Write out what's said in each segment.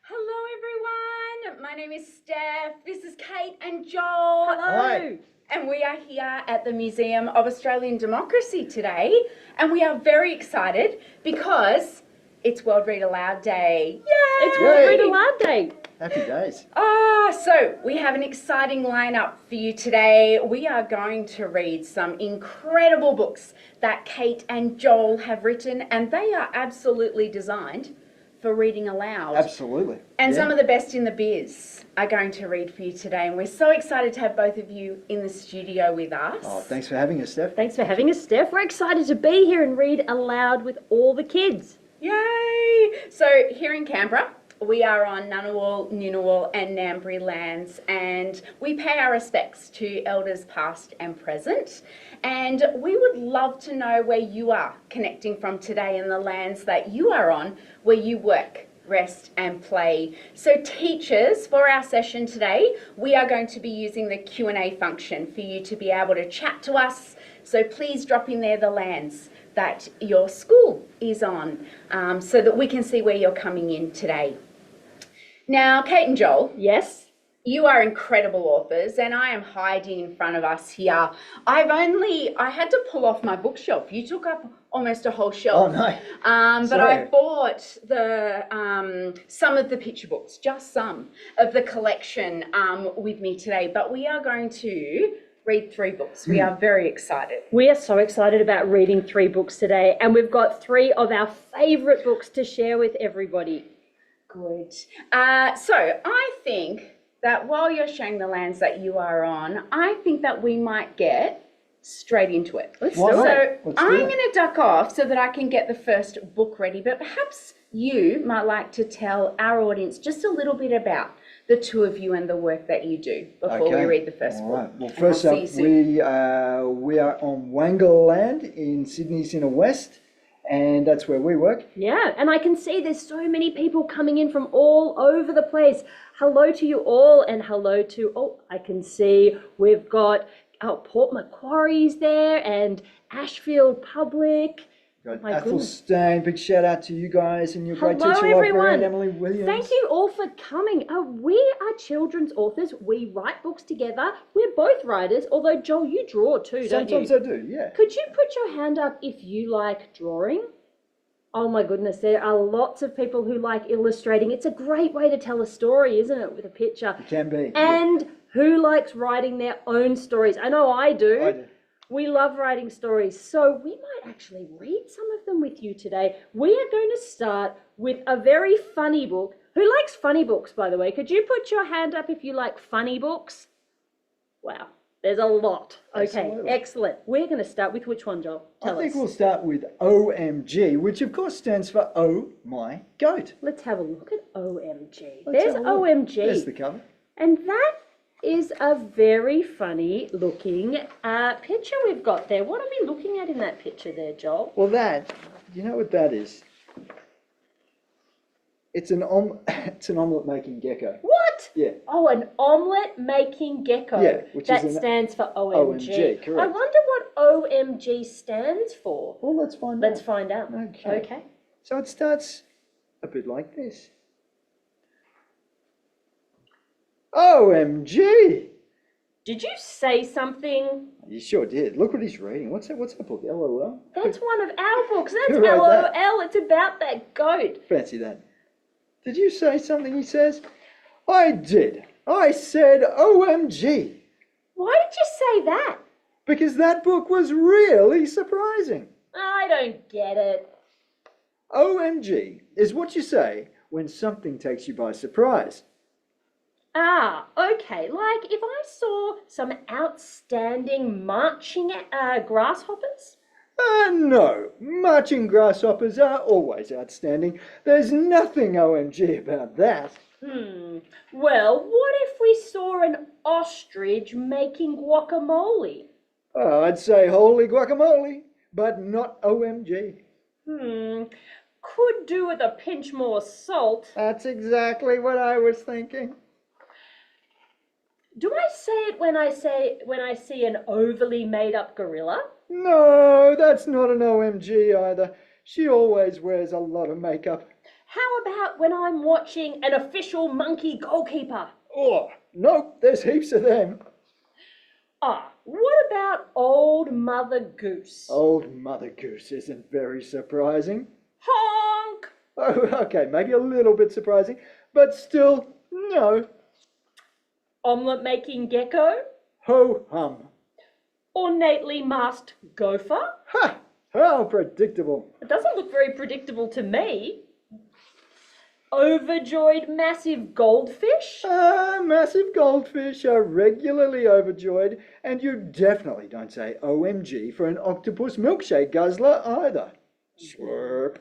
Hello everyone, my name is Steph, this is Kate and Jol. Hello. Hi. And we are here at the Museum of Australian Democracy today, and we are very excited because it's World Read Aloud Day. Yay! It's World Read Aloud Day. Happy days. So we have an exciting lineup for you today. We are going to read some incredible books that Kate and Jol have written, and they are absolutely designed for reading aloud. Absolutely. And some of the best in the biz are going to read for you today. And we're so excited to have both of you in the studio with us. Oh, thanks for having us, Steph. Thanks for having us, Steph. We're excited to be here and read aloud with all the kids. Yay! So here in Canberra, we are on Ngunnawal, Noonawal and Ngambri lands, and we pay our respects to elders past and present. And we would love to know where you are connecting from today in the lands that you are on, where you work, rest and play. So teachers, for our session today, we are going to be using the Q&A function for you to be able to chat to us. So please drop in there the lands that your school is on, so that we can see where you're coming in today. Now, Kate and Jol. Yes? You are incredible authors, and I am hiding in front of us here. I had to pull off my bookshelf. You took up almost a whole shelf. Oh, no. But I bought some of the picture books, just some of the collection with me today. But we are going to read 3 books. We are very excited. We are so excited about reading 3 books today, and we've got 3 of our favourite books to share with everybody. Good. So I think that while you're showing the lands that you are on, I think that we might get straight into it. Let's do it. So I'm going to duck off so that I can get the first book ready, but perhaps you might like to tell our audience just a little bit about the two of you and the work that you do before we read the first book. All right. Well, first up, we are on Wangal land in Sydney's inner west, and that's where we work. Yeah, and I can see there's so many people coming in from all over the place. Hello to you all, and hello to, I can see we've got Port Macquarie's there and Ashfield Public. Athelstan, big shout out to you guys and your great Hello, teacher everyone. Emily Williams. Thank you all for coming. We are children's authors. We write books together. We're both writers, although Joel, you draw too, don't you? Sometimes I do, yeah. Could you put your hand up if you like drawing? Oh my goodness, there are lots of people who like illustrating. It's a great way to tell a story, isn't it, with a picture? It can be. And who likes writing their own stories? I know I do. I do. We love writing stories, so we might actually read some of them with you today. We are going to start with a very funny book. Who likes funny books, by the way? Could you put your hand up if you like funny books? Wow, there's a lot. Okay, Absolutely. Excellent. We're going to start with which one, Joel? Tell us. I think we'll start with O.M.G, which of course stands for Oh My Goat. Let's have a look at O.M.G. Let's There's have a look. O.M.G. There's the cover. And that is a very funny looking picture we've got there. What are we looking at in that picture there, Joel? Well, you know what that is? It's an omelette making gecko. What? Yeah. Oh, an omelette making gecko. Yeah, which that is stands for O.M.G. O.M.G, correct. I wonder what O.M.G. stands for. Well, let's find out. Let's find out. Okay. So it starts a bit like this. O.M.G. Did you say something? You sure did. Look what he's reading. What's that book? LOL? That's one of our books. That's Who wrote LOL. that? It's about that goat. Fancy that. Did you say something, he says? I did. I said O.M.G. Why did you say that? Because that book was really surprising. I don't get it. O.M.G. is what you say when something takes you by surprise. Ah, okay. Like if I saw some outstanding marching grasshoppers? No. Marching grasshoppers are always outstanding. There's nothing O.M.G. about that. Well, what if we saw an ostrich making guacamole? Oh, I'd say holy guacamole, but not O.M.G. Could do with a pinch more salt. That's exactly what I was thinking. Do I say it when I see an overly made up gorilla? No, that's not an O.M.G. either. She always wears a lot of makeup. How about when I'm watching an official monkey goalkeeper? Oh, no, there's heaps of them. What about Old Mother Goose? Old Mother Goose isn't very surprising. Honk! Oh, okay, maybe a little bit surprising, but still, no. Omelette making gecko? Ho-hum. Ornately masked gopher? Ha! How predictable. It doesn't look very predictable to me. Overjoyed massive goldfish? Massive goldfish are regularly overjoyed, and you definitely don't say O.M.G. for an octopus milkshake guzzler either. Slurp.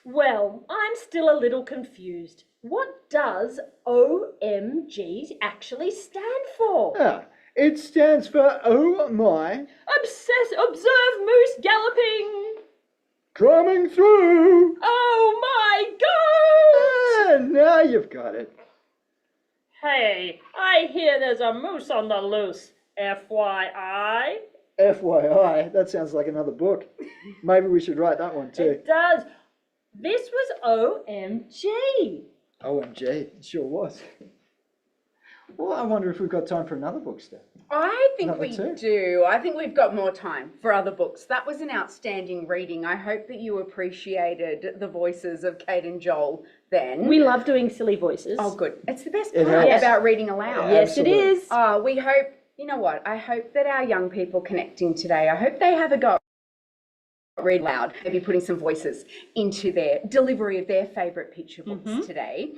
Well, I'm still a little confused. What does O.M.G. actually stand for? It stands for Oh My. Observe moose galloping! Coming through. Oh my God! Now you've got it. Hey, I hear there's a moose on the loose. FYI. FYI, that sounds like another book. Maybe we should write that one too. It does. This was O.M.G. OMG, it sure was. Well, I wonder if we've got time for another book, Steph. I think Number we two. do. I think we've got more time for other books. That was an outstanding reading. I hope that you appreciated the voices of Kate and Joel then. We love doing silly voices. Oh, good. It's the best It part helps. about reading aloud. Yeah. Yes, it Absolutely. is. We hope, you know what, I hope that our young people connecting today, I hope they have a go at Read Aloud, maybe putting some voices into their delivery of their favourite picture books today.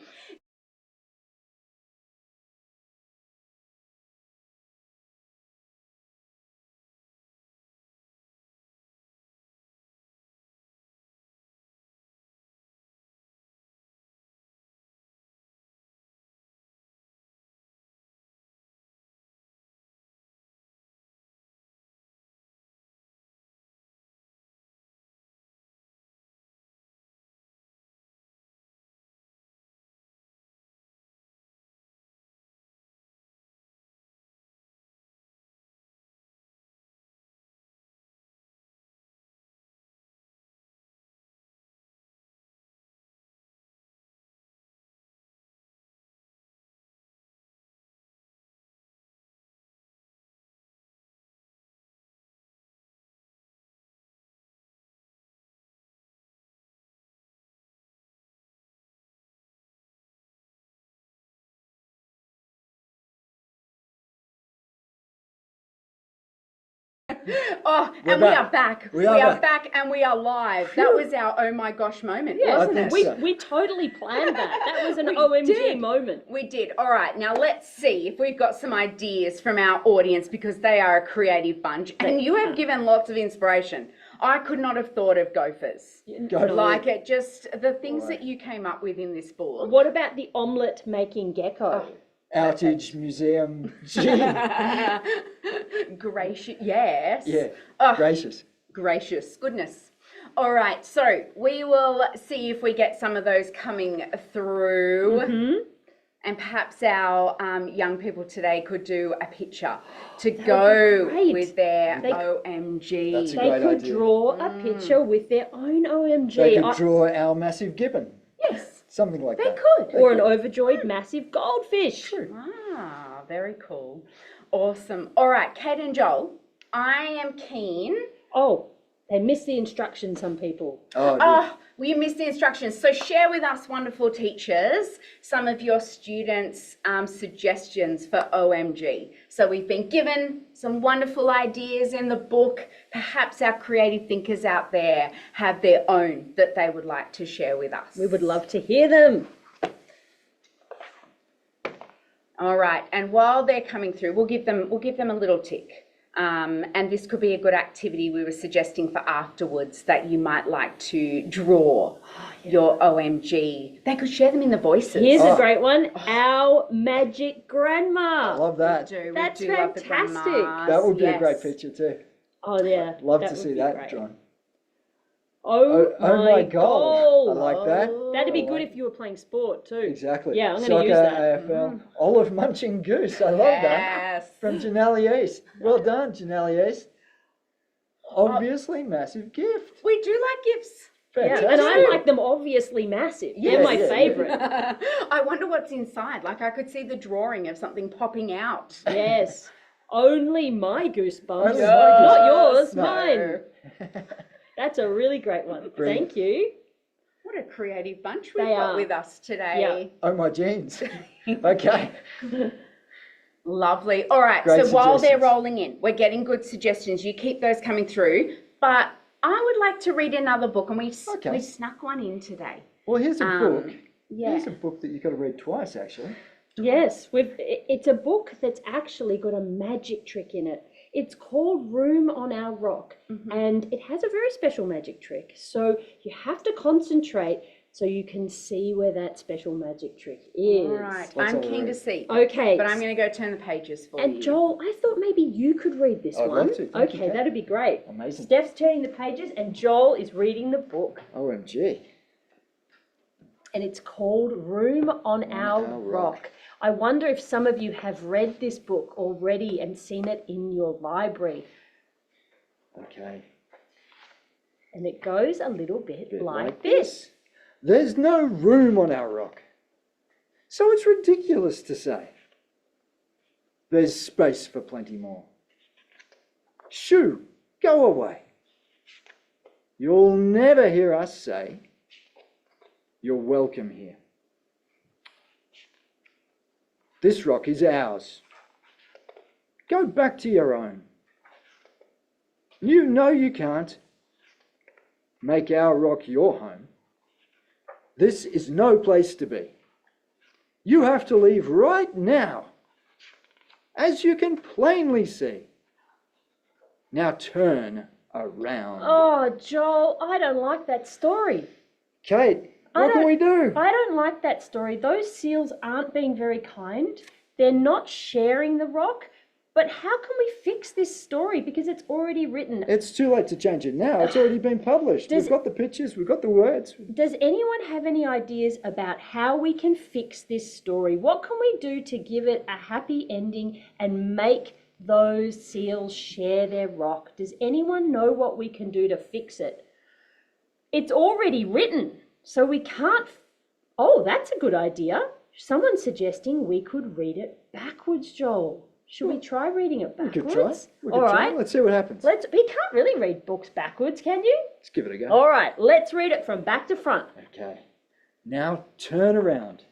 Oh, We're and back. we are back. We are back and we are live. That was our oh my gosh moment, Yeah, wasn't I think it? so. we totally planned that. That was an We OMG did. moment. We did. All right, now let's see if we've got some ideas from our audience because they are a creative bunch and you have given lots of inspiration. I could not have thought of gophers. Go for Like it. it just, the things Boy. that you came up with in this book. What about the omelette making gecko? Outage Museum G. Gracious, yes. Yeah, Oh, gracious. gracious, goodness. All right, so we will see if we get some of those coming through. And perhaps our young people today could do a picture to go great. with their They- OMG. That's a They great could idea. draw a picture with their own OMG. They could draw our massive gibbon. Yes, Something like they that. could. or an overjoyed massive goldfish. Ah, very cool. Awesome. All right, Kate and Joel, I am keen. Oh, they missed the instructions, some people. Oh, Oh, well, you missed the instructions. So share with us, wonderful teachers, some of your students' suggestions for OMG. So we've been given some wonderful ideas in the book. Perhaps our creative thinkers out there have their own that they would like to share with us. We would love to hear them. All right, and while they're coming through, we'll give them a little tick. And this could be a good activity we were suggesting for afterwards that you might like to draw your OMG. They could share them in the voices. Here's a great one. Our magic grandma. I love that. We That's do love the fantastic. grandmas, That would be a great yes. picture too. Oh, yeah. Love to would see be that great. drawn. Oh, my goal. goal. I like that. That'd be I good like- if you were playing sport too. Exactly. Yeah, I'm going Soccer, to use that. AFL. Olive munching goose. I love that. Yes. From Janelle East. Well done, Janelle East. Obviously, massive gift. We do like gifts. Yeah, Fantastic. and I like them obviously massive. They're my yeah. favourite. I wonder what's inside. Like I could see the drawing of something popping out. Yes. Only my goosebumps. Only my Not goosebumps. yours, No. mine. That's a really great one. Brilliant. Thank you. What a creative bunch we've They got are. with us today. Oh, my jeans. Okay. Lovely. All right, Great so while they're suggestions. rolling in, we're getting good suggestions. You keep those coming through. But I would like to read another book, and we Okay. snuck one in today. Well, here's a book. Yeah. Here's a book that you've got to read twice, actually. Yes, it's a book that's actually got a magic trick in it. It's called Room on Our Rock, and it has a very special magic trick. So you have to concentrate so you can see where that special magic trick is. All right, Let's I'm have a keen to read. see. Okay. But I'm going to go turn the pages for you. And Joel, I thought maybe you could read this I'd one. love to. Thank you, Okay, Kate. that'd be great. Amazing. Steph's turning the pages and Joel is reading the book. O.M.G. And it's called Room on Our Rock. I wonder if some of you have read this book already and seen it in your library. Okay. And it goes a little bit Bit like this. There's no room on our rock. So it's ridiculous to say. There's space for plenty more. Shoo, go away. You'll never hear us say, you're welcome here. This rock is ours. Go back to your own. You know you can't. Make our rock your home. This is no place to be. You have to leave right now, as you can plainly see. Now turn around. Oh, Joel, I don't like that story. Kate, what can we do? I don't like that story. Those seals aren't being very kind. They're not sharing the rock. But how can we fix this story? Because it's already written. It's too late to change it now. It's already been published. We've got the pictures, we've got the words. Does anyone have any ideas about how we can fix this story? What can we do to give it a happy ending and make those seals share their rock? Does anyone know what we can do to fix it? It's already written, so we can't... Oh, that's a good idea. Someone's suggesting we could read it backwards, Joel. Should we try reading it We backwards? could try. We could All try. right. Let's see what happens. We can't really read books backwards, can you? Let's give it a go. All right, let's read it from back to front. Okay. Now turn around.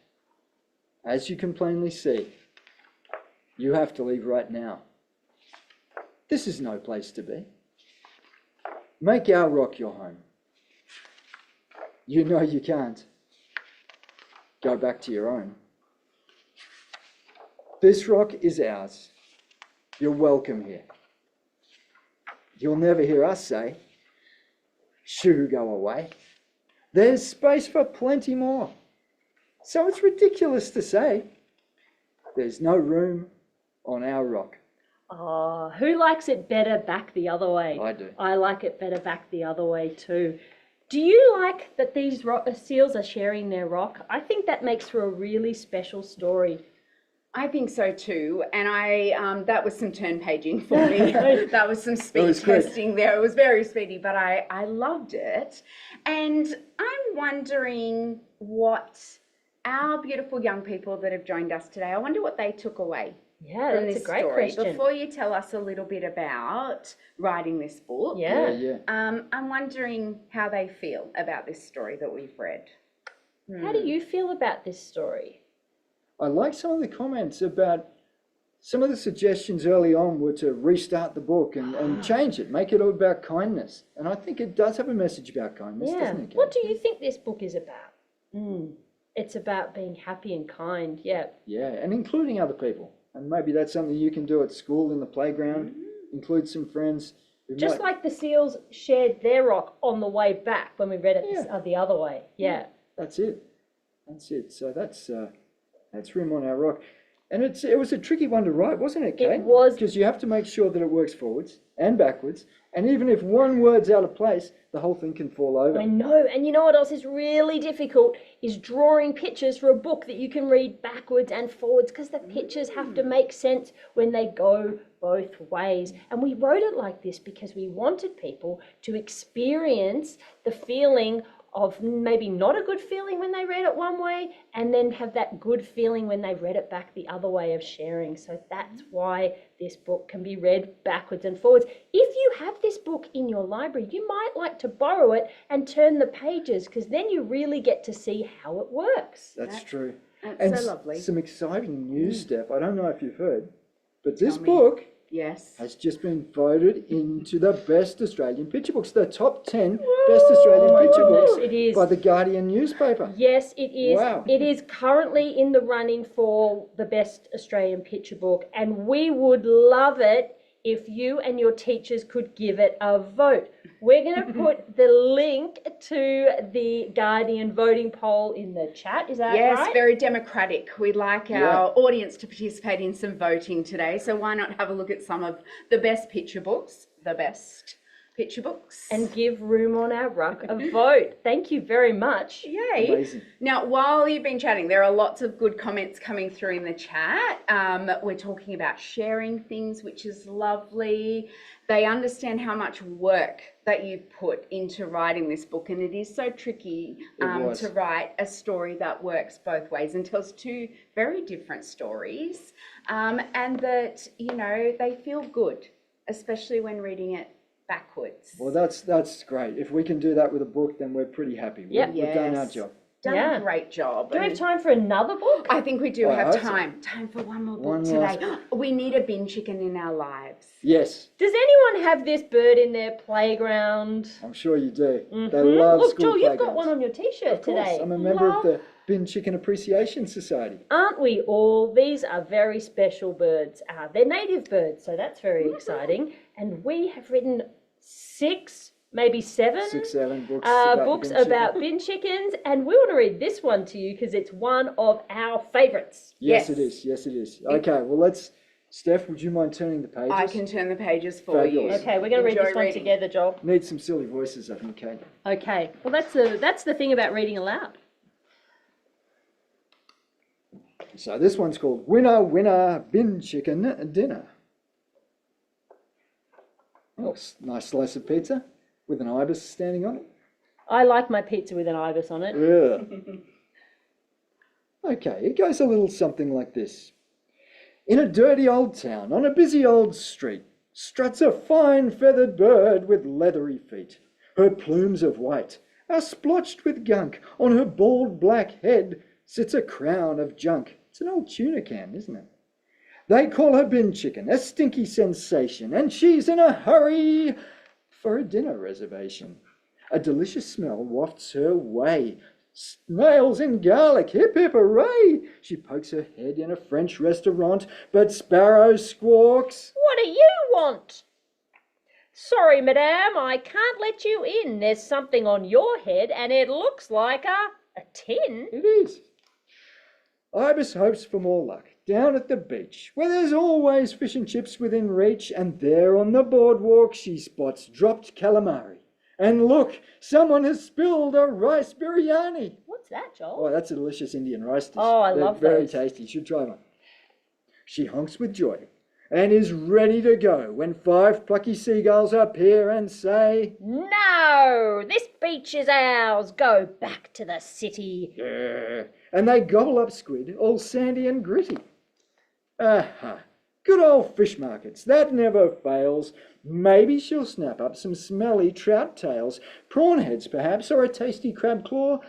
As you can plainly see, you have to leave right now. This is no place to be. Make our rock your home. You know you can't. Go back to your own. This rock is ours. You're welcome here. You'll never hear us say, shoo, go away. There's space for plenty more. So it's ridiculous to say, there's no room on our rock. Oh, who likes it better back the other way? I do. I like it better back the other way too. Do you like that these seals are sharing their rock? I think that makes for a really special story. I think so too, and that was some turn paging for me. That was some speed testing there. It was very speedy, but I loved it. And I'm wondering what our beautiful young people that have joined us today, I wonder what they took away Yeah, from that's this a great story. question. Before you tell us a little bit about writing this book, Yeah. I'm wondering how they feel about this story that we've read. How do you feel about this story? I like some of the comments about some of the suggestions early on were to restart the book and change it, make it all about kindness. And I think it does have a message about kindness, doesn't it, Kate? What do you think this book is about? It's about being happy and kind, yeah. Yeah, and including other people. And maybe that's something you can do at school, in the playground, include some friends. Just like the seals shared their rock on the way back when we read it the other way. Yeah. That's it. That's it. So that's Room on Our Rock. And it was a tricky one to write, wasn't it, Kate? It was. Because you have to make sure that it works forwards and backwards. And even if one word's out of place, the whole thing can fall over. I know, and you know what else is really difficult is drawing pictures for a book that you can read backwards and forwards, because the pictures have to make sense when they go both ways. And we wrote it like this because we wanted people to experience the feeling of maybe not a good feeling when they read it one way, and then have that good feeling when they read it back the other way of sharing. So that's why this book can be read backwards and forwards. If you have this book in your library, you might like to borrow it and turn the pages, because then you really get to see how it works. That's true. That's And so lovely. some exciting news, Steph. I don't know if you've heard, but this me. book Yes. has just been voted into the best Australian picture books, the top 10 best Australian picture goodness, books it is. by the Guardian newspaper. Yes, it is. Wow. It is currently in the running for the best Australian picture book, and we would love it if you and your teachers could give it a vote. We're going to put the link to the Guardian voting poll in the chat. Is that Yes, right? very democratic. We'd like our audience to participate in some voting today. So why not have a look at some of the best picture books, And give Room on Our Ruck a vote. Thank you very much. Yay. Amazing. Now, while you've been chatting, there are lots of good comments coming through in the chat. We're talking about sharing things, which is lovely. They understand how much work that you've put into writing this book, and it is so tricky to write a story that works both ways and tells two very different stories, and that, you know, they feel good, especially when reading it backwards. Well, that's great. If we can do that with a book, then we're pretty happy. Yep. We've done our Yes. job. Done Yeah. a great job. Do we have And time for another book? I think we do I have hope so. time for one more book One today. last- We need a bin chicken in our lives. Yes, Does anyone have this bird in their playground? I'm sure you do. They Mhm. love Look, school Joel, you've got playgrounds. one on your T-shirt Of course, today. I'm a member of the Bin Chicken Appreciation Society. Aren't we all? These are very special birds. They're native birds, so that's very exciting. And we have written 6, maybe 7 6, 7 books books bin chicken. about bin chickens, and we want to read this one to you because it's one of our favourites. Yes, Yes. it is. Yes, it is. Okay, well, Steph, would you mind turning the pages? I can turn the pages for Fabulous. you. Okay, we're going to read Enjoy this one reading. together, Joel. Need some silly voices, I think, Kate. Okay, well that's the thing about reading aloud. So this one's called Winner, Winner, Bin Chicken Dinner. Oh, nice slice of pizza with an ibis standing on it. I like my pizza with an ibis on it. Yeah. Okay, it goes a little something like this. In a dirty old town, on a busy old street, struts a fine feathered bird with leathery feet. Her plumes of white are splotched with gunk. On her bald black head sits a crown of junk. It's an old tuna can, isn't it? They call her bin chicken, a stinky sensation, and she's in a hurry for a dinner reservation. A delicious smell wafts her way. Snails and garlic, hip hip hooray! She pokes her head in a French restaurant, but Sparrow squawks. What do you want? Sorry, madame, I can't let you in. There's something on your head and it looks like a tin. It is. Ibis hopes for more luck down at the beach, where there's always fish and chips within reach, and there on the boardwalk she spots dropped calamari. And look, someone has spilled a rice biryani. What's that, Joel? Oh, that's a delicious Indian rice dish. Oh, I They're love very those. tasty. You should try one. She honks with joy and is ready to go when 5 plucky seagulls appear and say, No, this beach is ours. Go back to the city. "Yeah," and they gobble up squid, all sandy and gritty. Aha! Good old fish markets, that never fails. Maybe she'll snap up some smelly trout tails, prawn heads perhaps, or a tasty crab claw,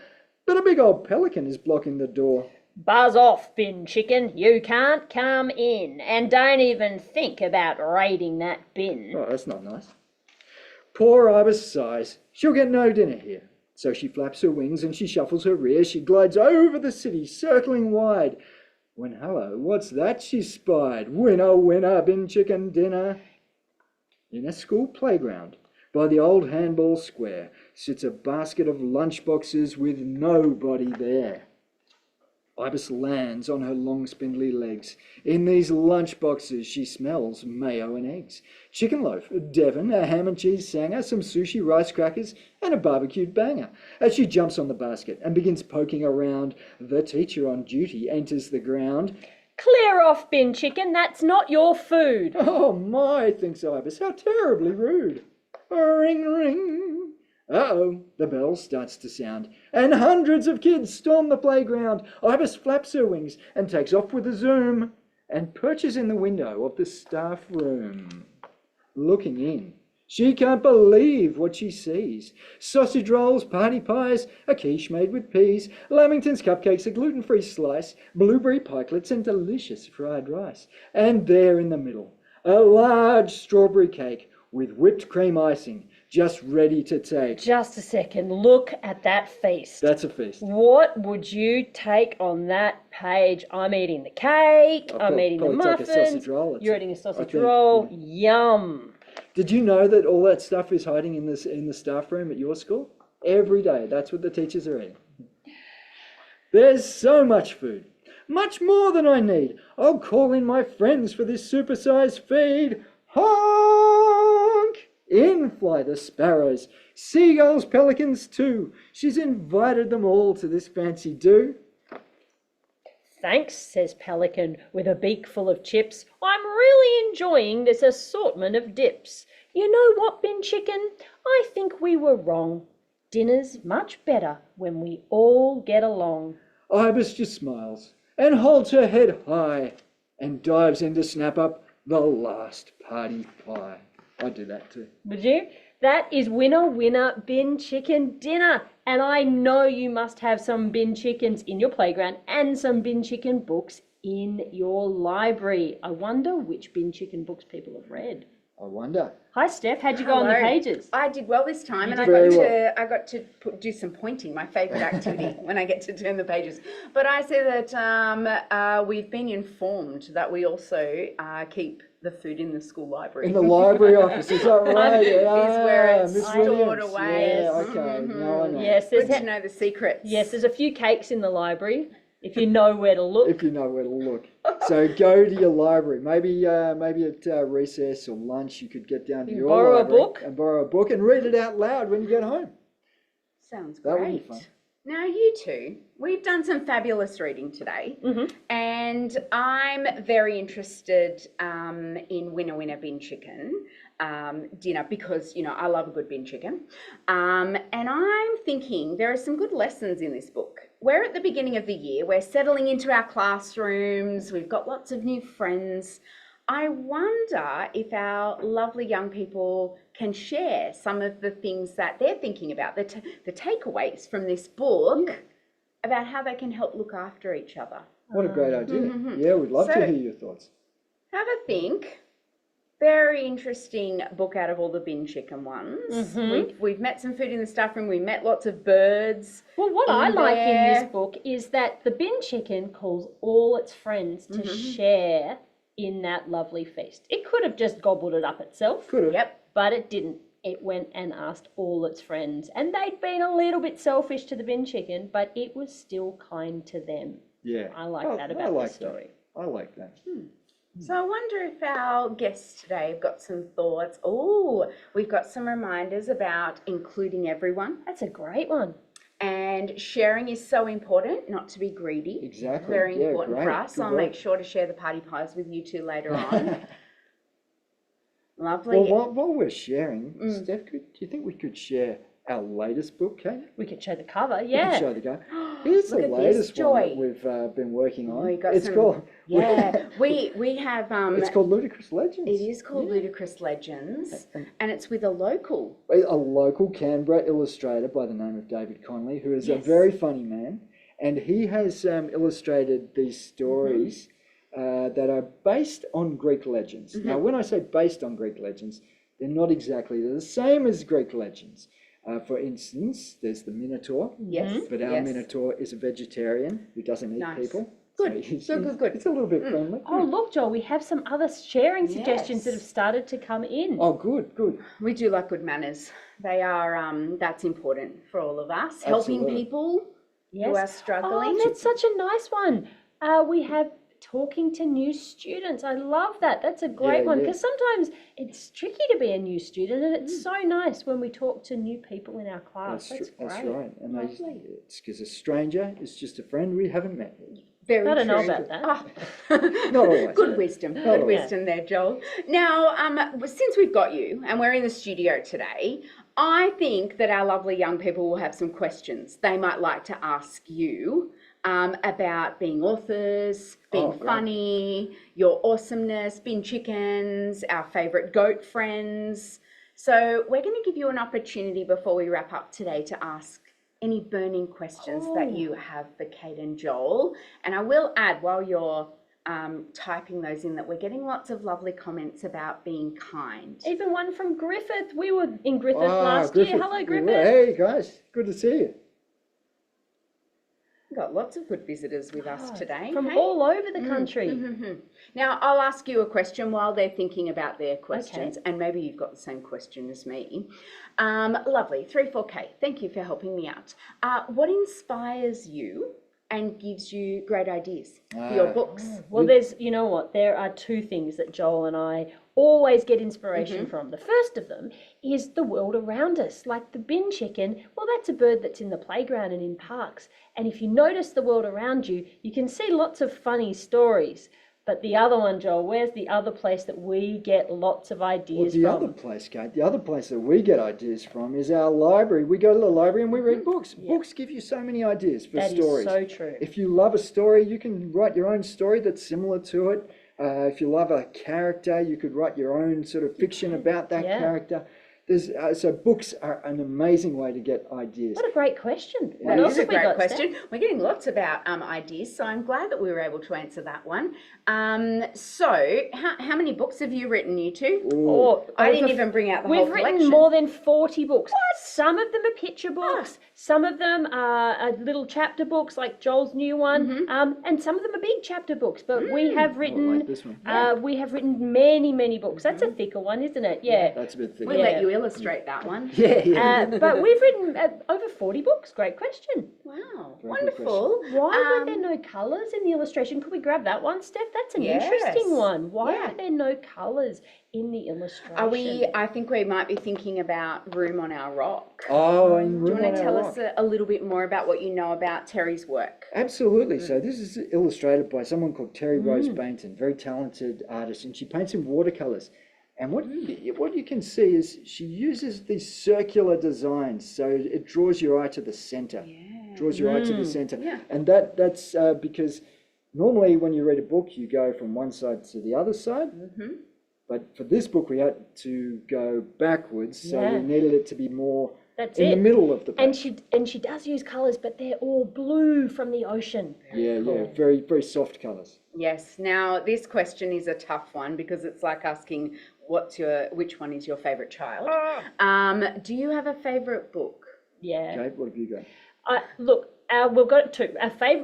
but a big old pelican is blocking the door. Buzz off, bin chicken. You can't come in. And don't even think about raiding that bin. Oh, that's not nice. Poor Ibis sighs. She'll get no dinner here. So she flaps her wings and she shuffles her rear. She glides over the city, circling wide. When, hello, what's that she spied? Winner, winner, bin chicken dinner. In a school playground, by the old handball square, sits a basket of lunchboxes with nobody there. Ibis lands on her long spindly legs. In these lunch boxes she smells mayo and eggs, chicken loaf, Devon, a ham and cheese sanger, some sushi, rice crackers, and a barbecued banger. As she jumps on the basket and begins poking around, the teacher on duty enters the ground. Clear off, bin chicken, that's not your food. Oh my, thinks Ibis, how terribly rude. Ring, ring. Uh-oh, the bell starts to sound, and hundreds of kids storm the playground. Ibis flaps her wings and takes off with a zoom and perches in the window of the staff room. Looking in, she can't believe what she sees. Sausage rolls, party pies, a quiche made with peas, Lamington's cupcakes, a gluten-free slice, blueberry pikelets, and delicious fried rice. And there in the middle, a large strawberry cake with whipped cream icing, just ready to take. Just a second, look at that feast. That's a feast. What would you take on that page? I'm eating the cake, I'm eating the muffins, take a sausage roll. you're eating a sausage think, roll, yeah. yum. Did you know that all that stuff is hiding in the staff room at your school? Every day, that's what the teachers are eating. There's so much food, much more than I need. I'll call in my friends for this supersized feed. Honk! In fly the sparrows, seagulls, pelicans too. She's invited them all to this fancy do. Thanks, says Pelican with a beak full of chips. I'm really enjoying this assortment of dips. You know what, bin chicken? I think we were wrong. Dinner's much better when we all get along. Ibis just smiles and holds her head high and dives in to snap up the last party pie. I'd do that too. Would you? That is winner, winner, bin chicken dinner. And I know you must have some bin chickens in your playground and some bin chicken books in your library. I wonder which bin chicken books people have read. I wonder. Hi, Steph. How'd you go on the Hello. pages? I did well this time, and I got to do some pointing, my favourite activity when I get to turn the pages. But I say that we've been informed that we also keep the food in the school library. In the library office, is that right? Is where it's Miss stored Williams. away. Yeah, okay. Now I know. Yes, Good to know the secrets. Yes, there's a few cakes in the library if you know where to look. If you know where to look. So go to your library. Maybe at recess or lunch you could get down to your borrow a library book. and borrow a book and read it out loud when you get home. Sounds That would great. be fun. Now, you two, we've done some fabulous reading today, and I'm very interested in Winner Winner Bin Chicken dinner because, you know, I love a good bin chicken. And I'm thinking there are some good lessons in this book. We're at the beginning of the year, we're settling into our classrooms, we've got lots of new friends. I wonder if our lovely young people can share some of the things that they're thinking about, the takeaways from this book about how they can help look after each other. What a great idea. Yeah, we'd love to hear your thoughts. Have a think. Very interesting book out of all the bin chicken ones. We've met some food in the staff room. We met lots of birds. Well, what I like in this book is that the bin chicken calls all its friends to share in that lovely feast. It could have just gobbled it up itself. Could have. Yep. But it didn't. It went and asked all its friends. And they'd been a little bit selfish to the bin chicken, but it was still kind to them. Yeah. I like that about the story. I like that. So I wonder if our guests today have got some thoughts. Oh, we've got some reminders about including everyone. That's a great one. And sharing is so important, not to be greedy. Exactly. Very Yeah, important for great. us. Good I'll work. make sure to share the party pies with you two later on. Lovely. Well, while we're sharing, Steph, do you think we could share our latest book, Kate? We could show the cover, We yeah. can show the go. Here's the Look at this, latest one that Joy. we've been working on. Oh, you got It's some- called Yeah, we have. It's called Ludicrous Legends. It is called Ludicrous Legends, and it's with a local. A local Canberra illustrator by the name of David Conley, who is a Yes. very funny man, and he has illustrated these stories that are based on Greek legends. Now, when I say based on Greek legends, they're not exactly the same as Greek legends. For instance, there's the Minotaur. Yes, But our Minotaur is a vegetarian who doesn't eat Nice. people. Good, good. It's a little bit friendly. Oh, look, Joel, we have some other sharing suggestions that have started to come in. Oh, good. We do like good manners. They are. That's important for all of us. Helping Absolutely. people. who are struggling. Oh, that's such a nice one. We have talking to new students. I love that. That's a great one, because sometimes it's tricky to be a new student, and it's so nice when we talk to new people in our class. That's great. That's right. And it's because a stranger is just a friend we haven't met. Very I don't know true. about that. Oh. Not always. Good wisdom. Good wisdom there, Joel. Now, since we've got you and we're in the studio today, I think that our lovely young people will have some questions they might like to ask you about being authors, being funny, your awesomeness, bin chickens, our favourite goat friends. So we're going to give you an opportunity before we wrap up today to ask any burning questions that you have for Kate and Joel. And I will add, while you're typing those in, that we're getting lots of lovely comments about being kind. Even one from Griffith. We were in Griffith last year. Hello, Griffith. Hey, guys. Good to see you. We've got lots of good visitors with us today. From all over the country. Now, I'll ask you a question while they're thinking about their questions, and maybe you've got the same question as me. Lovely. 34K, thank you for helping me out. What inspires you and gives you great ideas for your books? Well, you know what, there are two things that Joel and I always get inspiration from. The first of them is the world around us, like the bin chicken. Well, that's a bird that's in the playground and in parks. And if you notice the world around you, you can see lots of funny stories. But the other one, Joel, where's the other place that we get lots of ideas from? The other place, Kate, the other place that we get ideas from is our library. We go to the library and we read books. Books give you so many ideas for stories. That is so true. If you love a story, you can write your own story that's similar to it. If you love a character, you could write your own sort of fiction about that character. So books are an amazing way to get ideas. What a great question. That is a great question. We're getting lots about ideas, so I'm glad that we were able to answer that one. So how many books have you written, you two? I didn't even bring out the whole collection. We've written more than 40 books. What? Some of them are picture books. Some of them are little chapter books, like Joel's new one. And some of them are big chapter books. But we have written, like this one. we have written many, many books. That's a thicker one, isn't it? Yeah. That's a bit thicker. We'll let you illustrate that one. But we've written over 40 books. Great question. Wow, Very wonderful. Why were there no colours in the illustration? Could we grab that one, Steph? That's an interesting one. Why are there no colours in the illustration? I think we might be thinking about Room on Our Rock. Oh, and Do you want to tell us a little bit more about what you know about Terry's work? Absolutely. So this is illustrated by someone called Terry Rose Bainton, very talented artist, and she paints in watercolours. And what you can see is she uses these circular designs, so it draws your eye to the centre. Draws your eye to the centre. And that's because normally when you read a book, you go from one side to the other side. But for this book, we had to go backwards, so we needed it to be more the middle of the page. And she does use colours, but they're all blue from the ocean. Very, very soft colours. Yes. Now, this question is a tough one because it's like asking which one is your favourite child? Do you have a favourite book? Yeah. Kate, what have you got? Look, we've got two.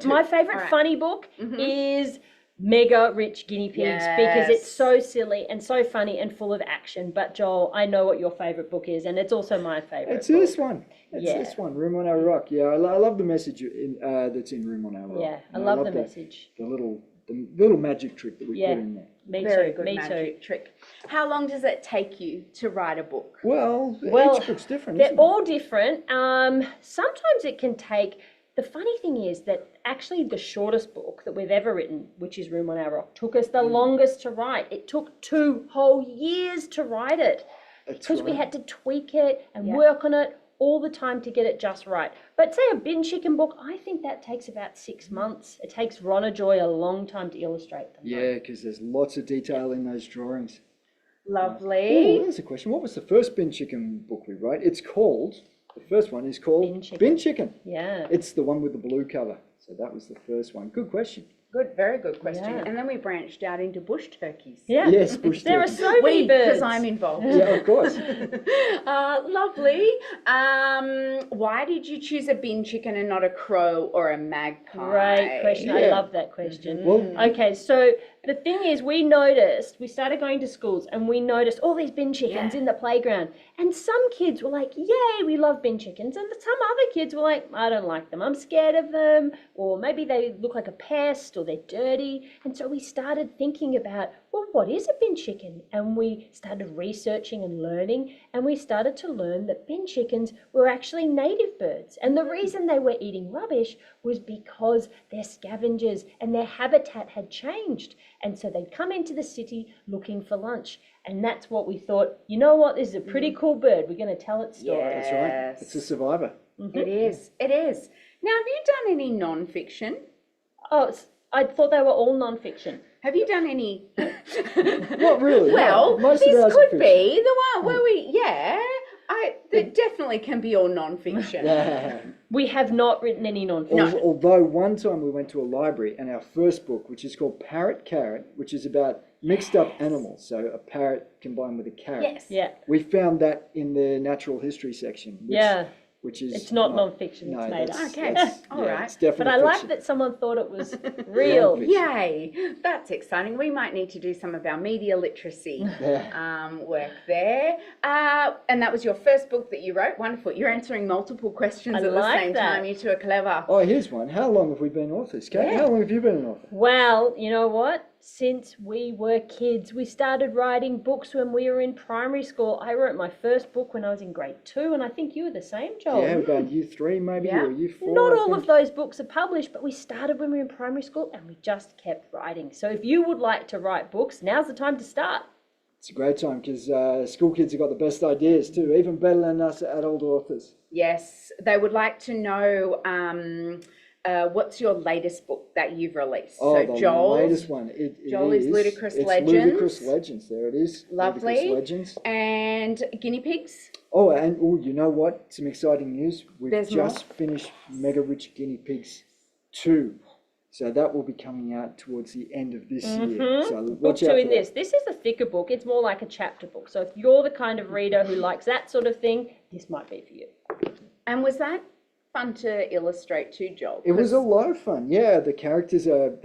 My favourite funny book is Mega Rich Guinea Pigs, because it's so silly and so funny and full of action. But Joel, I know what your favourite book is, and it's also my favourite. It's this one. It's this one, Room on Our Rock. Yeah, I love the message that's in Room on Our Rock. Yeah, I love the message. The little magic trick that we put in there. Very good magic trick. How long does it take you to write a book? Well, each book's different. They're all different. Sometimes it can take. The funny thing is that actually the shortest book that we've ever written, which is Room on Our Rock, took us the longest to write. It took 2 whole years to write it because we had to tweak it and work on it all the time to get it just right. But say a bin chicken book, I think that takes about 6 months. It takes Ronna Joy a long time to illustrate them. Yeah, because there's lots of detail in those drawings. Lovely. Oh, there's a question. What was the first bin chicken book we wrote? The first one is called Bin Chicken. Yeah. It's the one with the blue cover. So that was the first one. Good question. Good, very good question. And then we branched out into bush turkeys. Yeah. Yes, bush turkeys. There are so many birds. Because I'm involved. Yeah, of course. Lovely. Why did you choose a bin chicken and not a crow or a magpie? Great question. I love that question. Well, okay, so The thing is, we started going to schools and we noticed all these bin chickens in the playground. And some kids were like, yay, we love bin chickens. And some other kids were like, I don't like them. I'm scared of them. Or maybe they look like a pest or they're dirty. And so we started thinking about, well, what is a bin chicken? And we started researching and learning. And we started to learn that bin chickens were actually native birds. And the reason they were eating rubbish was because they're scavengers and their habitat had changed. And so they'd come into the city looking for lunch. And that's what we thought, you know what, this is a pretty cool bird. We're going to tell its story. Yeah. That's right. Yes. It's a survivor. It is. It is. Now, have you done any non-fiction? Oh, I thought they were all non-fiction. Have you done any? Not really. Well, no. Most of this ours are could fiction. be the one where it definitely can be all non-fiction. Yeah. We have not written any non-fiction. Although one time we went to a library and our first book, which is called Parrot Carrot, which is about mixed up animals, so a parrot combined with a carrot. Yes. Yeah. We found that in the natural history section. Which is It's not non-fiction, it's made up. Okay, all right. It's definitely But I like fiction. that someone thought it was real. Non-fiction. Yay, that's exciting. We might need to do some of our media literacy work there. And that was your first book that you wrote. Wonderful. You're answering multiple questions I at the like same that. time. You two are clever. Oh, here's one. How long have we been authors, Kate? Yeah. How long have you been an author? Well, you know what? Since we were kids, we started writing books when we were in primary school. I wrote my first book when I was in grade 2, and I think you were the same, Joel. Yeah, about year 3 maybe, Yeah. or year 4. Not I all think. of those books are published, but we started when we were in primary school and we just kept writing. So if you would like to write books, now's the time to start. It's a great time because school kids have got the best ideas too, even better than us adult authors. Yes, they would like to know what's your latest book that you've released. Oh, so the Joel's, latest one. Joel is Ludicrous it's Legends. Ludicrous Legends. There it is. Lovely. Ludicrous Legends. and guinea pigs. Oh, and you know what? Some exciting news. We've There's just finished Mega Rich Guinea Pigs 2. So that will be coming out towards the end of this year. So Book watch 2 out for in this. This is a thicker book. It's more like a chapter book. So if you're the kind of reader who likes that sort of thing, this might be for you. And was that fun to illustrate too, Joel? It was a lot of fun. Yeah, the characters are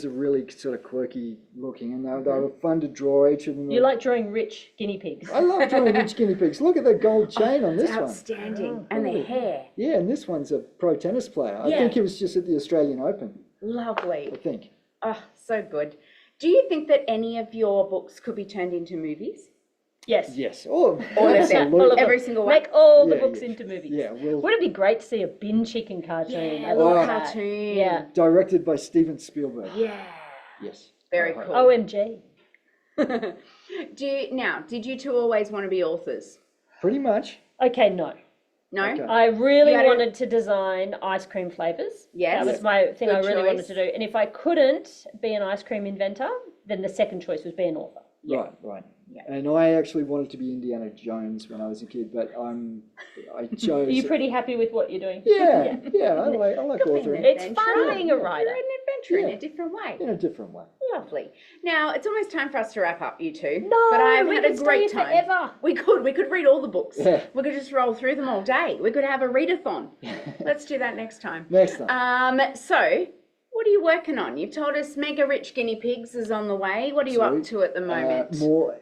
really sort of quirky looking, and they were fun to draw. Each of them. You like drawing rich guinea pigs. I love drawing rich guinea pigs. Look at the gold chain on this one. Outstanding. And the hair. Yeah, and this one's a pro tennis player. I Yeah. think he was just at the Australian Open. Lovely. I think. Oh, so good. Do you think that any of your books could be turned into movies? Yes. Yes. Oh, All of them. absolutely. All of them. Every single one. Make all the Yeah, books yeah. into movies. Yeah, well, Wouldn't it be great to see a bin chicken cartoon? Yeah, I a little love that. cartoon. Yeah. directed by Steven Spielberg. Yeah. Yes. Very Right. cool. O.M.G. Did you two always want to be authors? Pretty much. Okay, no. No? Okay. I really You had a- wanted to design ice cream flavours. Yes. That was my thing Good I really wanted choice. to do. And if I couldn't be an ice cream inventor, then the second choice was be an author. Yeah. Right. Yeah. And I actually wanted to be Indiana Jones when I was a kid, but I chose. Are you pretty happy with what you're doing? Yeah, I like Could be an authoring It's adventure. fun being a writer. You're an adventure in Yeah. a different way. in a different way. Lovely. Now, it's almost time for us to wrap up, you two. No, but I've we had could a stay great here time. forever. We could read all the books. Yeah. We could just roll through them all day. We could have a readathon. Let's do that next time. Next time. So, what are you working on? You've told us Mega Rich Guinea Pigs is on the way. What are you up Sweet. to at the moment?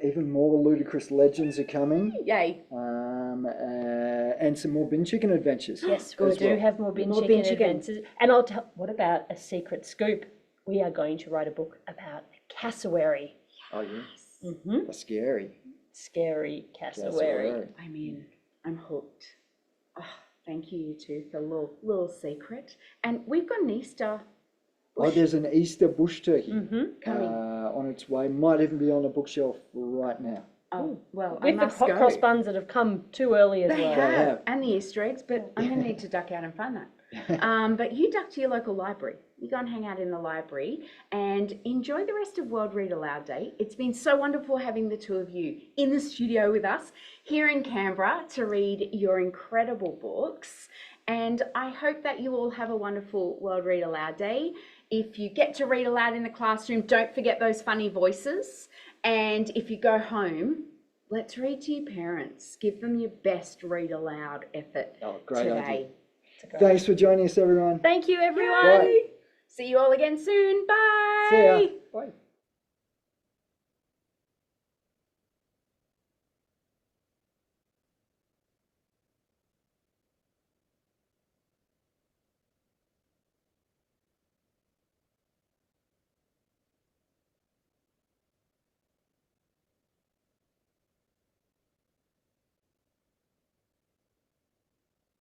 Even more ludicrous legends are coming, Yay. and some more bin chicken adventures. Yes, we as do well. have more bin More chicken bin chicken. adventures. And I'll tell, what about a secret scoop? We are going to write a book about a cassowary. Oh yes, Mm-hmm. that's scary. Scary cassowary. Cassowary. I'm in. I'm hooked. Oh, thank you two for a little secret. And we've got an Easter Oh, there's an Easter bush turkey Mm-hmm. coming. on its way. Might even be on a bookshelf right now. Oh, well, I With the must hot go. cross buns that have come too early as They well. have, and the Easter eggs, but I'm going to need to duck out and find that. But you duck to your local library. You go and hang out in the library and enjoy the rest of World Read Aloud Day. It's been so wonderful having the two of you in the studio with us here in Canberra to read your incredible books. And I hope that you all have a wonderful World Read Aloud Day. If you get to read aloud in the classroom, don't forget those funny voices. And if you go home, let's read to your parents. Give them your best read aloud effort Oh, great today. idea. Thanks for joining us, everyone. Thank you, everyone. Bye. See you all again soon. Bye. See ya. Bye.